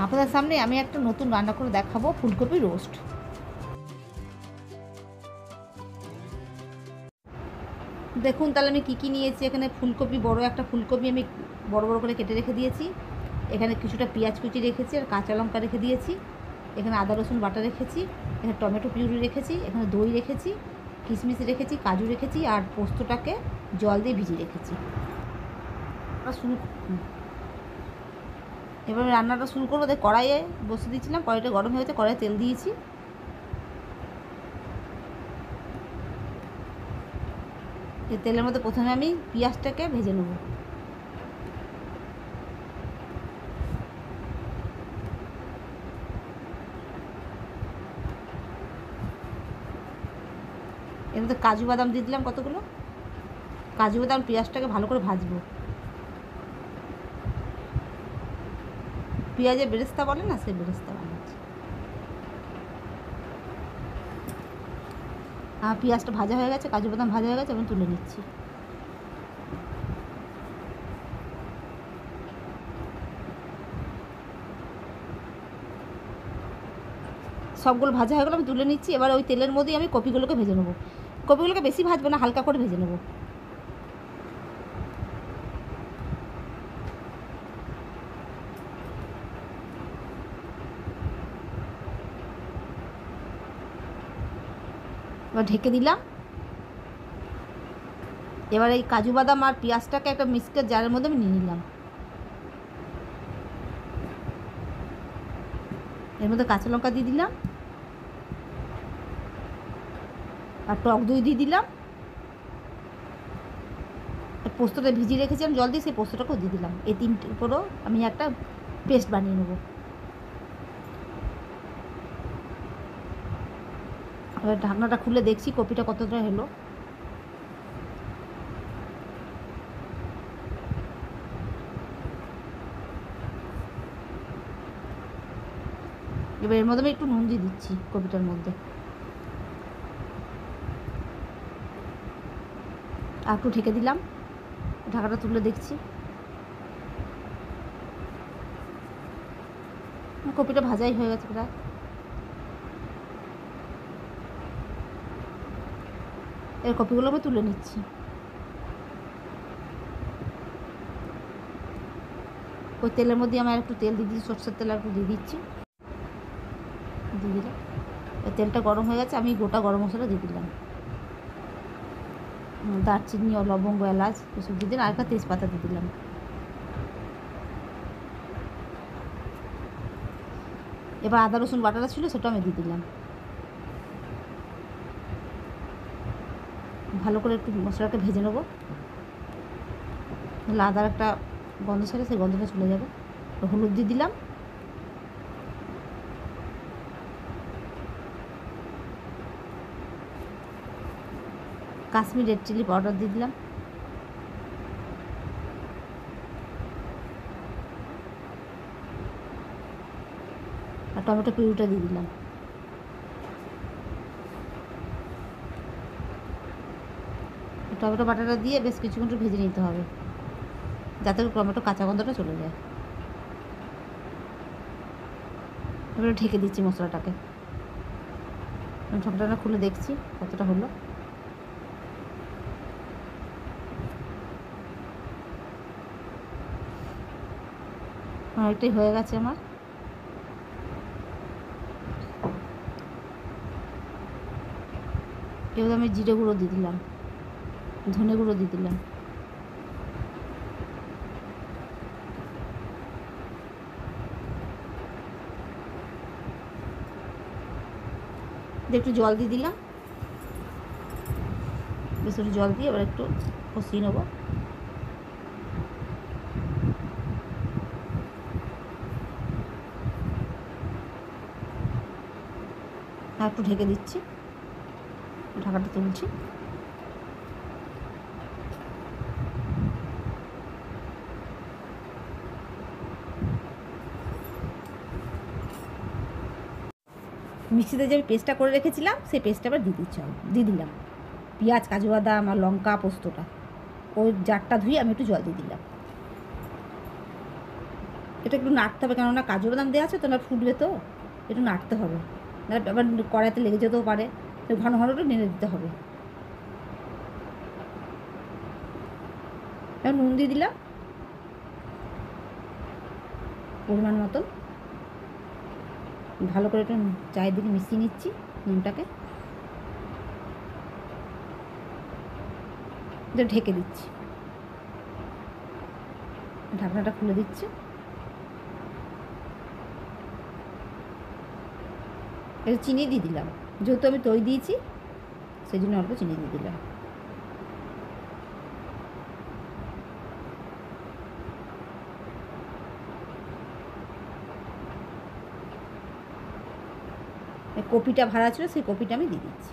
আপনাদের সামনে আমি একটা নতুন রান্না করে দেখাবো, ফুলকপি রোস্ট। দেখুন তাহলে আমি কী নিয়েছি। এখানে ফুলকপি, বড় একটা ফুলকপি আমি বড় বড় করে কেটে রেখে দিয়েছি। এখানে কিছুটা পেঁয়াজ কুচি রেখেছি আর কাঁচা লঙ্কা রেখে দিয়েছি। এখানে আদা রসুন বাটা রেখেছি। এখানে টমেটো পিউরি রেখেছি। এখানে দই রেখেছি, কিশমিশ রেখেছি, কাজু রেখেছি আর পোস্তটাকে জল দিয়ে ভিজিয়ে রেখেছি। এবার রান্নাটা শুরু করবো। কড়াইয়ে বসে দিয়েছিলাম, কড়াইটা গরম হয়ে গেছে, কড়াইয়ে তেল দিয়েছি। এই তেলের মধ্যে প্রথমে আমি পেঁয়াজটাকে ভেজে নেব। এর মধ্যে কাজু বাদাম দিয়ে দিলাম কতগুলো। কাজু বাদাম পেঁয়াজটাকে ভালো করে ভাজবো। পেঁয়াজের বেরেস্তা বলে না, সেই বেরেস্তা বানাচ্ছি। পেঁয়াজটা ভাজা হয়ে গেছে, কাজু বাদাম ভাজা হয়ে গেছে, আমি তুলে নিচ্ছি। সবগুলো ভাজা হয়ে গেলো, আমি তুলে নিচ্ছি। এবার ওই তেলের মধ্যেই আমি কপিগুলোকে ভেজে নেবো। কপিগুলোকে বেশি ভাজবো না, হালকা করে ভেজে নেবো। এবার ঢেকে দিলাম। এবার এই কাজু বাদাম আর পেঁয়াজটাকে একটা মিক্সচার জারের মধ্যে আমি নিয়ে নিলাম। এর মধ্যে কাঁচা লঙ্কা দিয়ে দিলাম আর টক দই দিয়ে দিলাম। পোস্তটা ভিজিয়ে রেখেছিলাম জল দিয়ে, সেই পোস্তটাকেও দিয়ে দিলাম। এই তিনটের উপরও আমি একটা পেস্ট বানিয়ে নেব। এবার ঢাকনাটা খুলে দেখছি কপিটা কতটা হলো। এবার এর মধ্যে আমি একটু নুন দিয়ে দিচ্ছি কপিটার মধ্যে, আর একটু ঢেকে দিলাম। ঢাকাটা তুলে দেখছি কপিটা ভাজাই হয়ে গেছে প্রায়। এর কপিগুলো আমি তুলে নিচ্ছি। ওই তেলের মধ্যে আমি আর একটু তেল দিয়ে দিচ্ছি, সরষের তেল আর একটু দিয়ে দিচ্ছি। দিয়ে দিলাম। ওই তেলটা গরম হয়ে গেছে, আমি গোটা গরম মশলা দিয়ে দিলাম। দারচিনি ও লবঙ্গ, এলাচ এসব দিয়ে দিলাম, আর একটা তেজপাতা দিয়ে দিলাম। এবার আদা রসুন বাটাটা ছিল সেটা আমি দিয়ে দিলাম। ভালো করে একটু মশলাটা ভেজে নেবো, তাহলে আদার একটা গন্ধ ছাড়ে, সেই গন্ধটা চলে যাবে। হলুদ দিয়ে দিলাম, কাশ্মীর রেড চিলি পাউডার দিয়ে দিলাম, আর টমেটো পিউরিটা দিয়ে দিলাম। টমেটো বাটাটা দিয়ে বেশ কিছুক্ষণ একটু ভেজে নিতে হবে, যাতে টমেটো কাঁচা গন্ধটা চলে যায়। এবারে ঢেকে দিচ্ছি মশলাটাকে। ঢাকনাটা খুলে দেখছি কতটা হলো। অনেকটাই হয়ে গেছে আমার। এবার আমি জিরে গুঁড়ো দিয়ে দিলাম, ধনে গুঁড়ো দিয়ে দিলাম, একটু জল দিয়ে দিলাম। বেশ একটু জল দিয়ে এবার একটু কষিয়ে নেবো। আর একটু ঢেকে দিচ্ছি, ঢাকাটা তুলছি। মিক্সিতে যে আমি পেস্টটা করে রেখেছিলাম সেই পেস্টটা আবার দিয়ে দিলাম। পেঁয়াজ, কাজু বাদাম আর লঙ্কা, পোস্তটা ওই জারটা ধুয়ে আমি একটু জল দিয়ে দিলাম। এটা একটু নাড়তে হবে, কেননা কাজু বাদাম দেওয়া আছে তো, না ফুটবে তো, একটু নাড়তে হবে, নাহলে আবার কড়াইতে লেগে যেতেও পারে, তো ঘন ঘন একটু নেড়ে দিতে হবে। এবার নুন দিয়ে দিলাম পরিমাণ মতন, ভালো করে একটু চারিদিকে মিশিয়ে নিচ্ছি নুনটাকে, ঢেকে দিচ্ছি, ঢাকনাটা খুলে দিচ্ছি। একটু চিনি দিয়ে দিলাম, যেহেতু আমি দই দিয়েছি সেই জন্য অল্প চিনি দিয়ে দিলাম। কপিটা ভাড়া ছিল, সেই কপিটা আমি দিয়ে দিচ্ছি।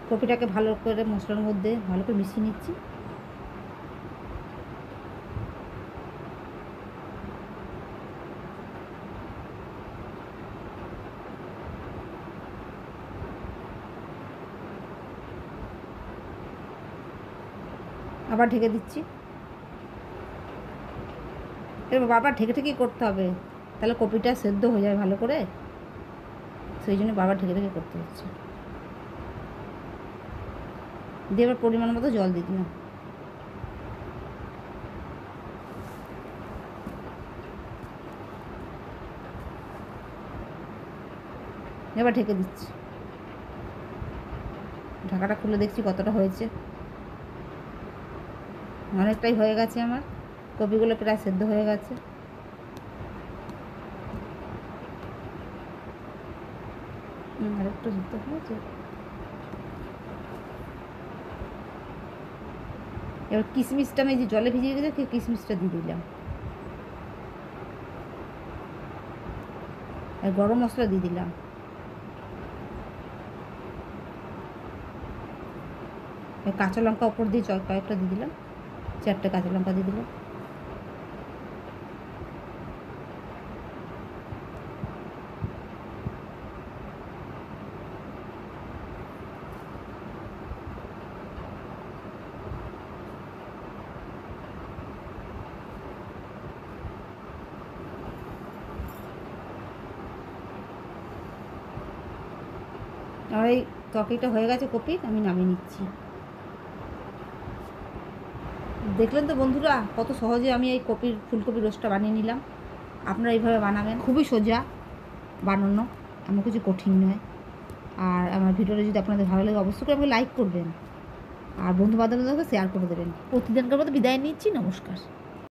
কপিটাকে ভালো করে মশলার মধ্যে ভালো করে মিশিয়ে নিচ্ছি। আবার ঢেকে দিচ্ছি। এবার বারবার ঢেকে ঢেকেই করতে হবে, তাহলে কপিটা সেদ্ধ হয়ে যায় ভালো করে, সেই জন্য বারবার ঢেকে ঢেকে করতে হচ্ছে। দিয়ে এবার পরিমাণ মতো জল দিয়ে দিলাম। এবার ঢেকে দিচ্ছি, ঢাকাটা খুলে দেখছি কতটা হয়েছে। অনেকটাই হয়ে গেছে, আমার কপিগুলো প্রায় সেদ্ধ হয়ে গেছে। আরেকটু সেদ্ধ হয়েছে। এবার কিশমিশটা আমি যে জলে ভিজিয়ে রেখেছি কিশমিশটা দিয়ে দিলাম, আর গরম মশলা দিয়ে দিলাম, কাঁচা লঙ্কা ওপর দিয়ে কয়েকটা দিয়ে দিলাম, 4টে কাঁচা লঙ্কা দিয়ে দিলাম। আর এই তরকারিটা হয়ে গেছে কপির, আমি নামিয়ে নিচ্ছি। দেখলেন তো বন্ধুরা, কত সহজে আমি এই ফুলকপির রোস্টটা বানিয়ে নিলাম। আপনারা এইভাবে বানাবেন, খুবই সোজা বানানো, এমন কিছু কঠিন নয়। আর আমার ভিডিওটা যদি আপনাদের ভালো লাগে অবশ্যই করে আমাকে লাইক করবেন, আর বন্ধু বান্ধবদেরকে শেয়ার করে দেবেন। প্রতিদিনকার মতো বিদায় নিচ্ছি, নমস্কার।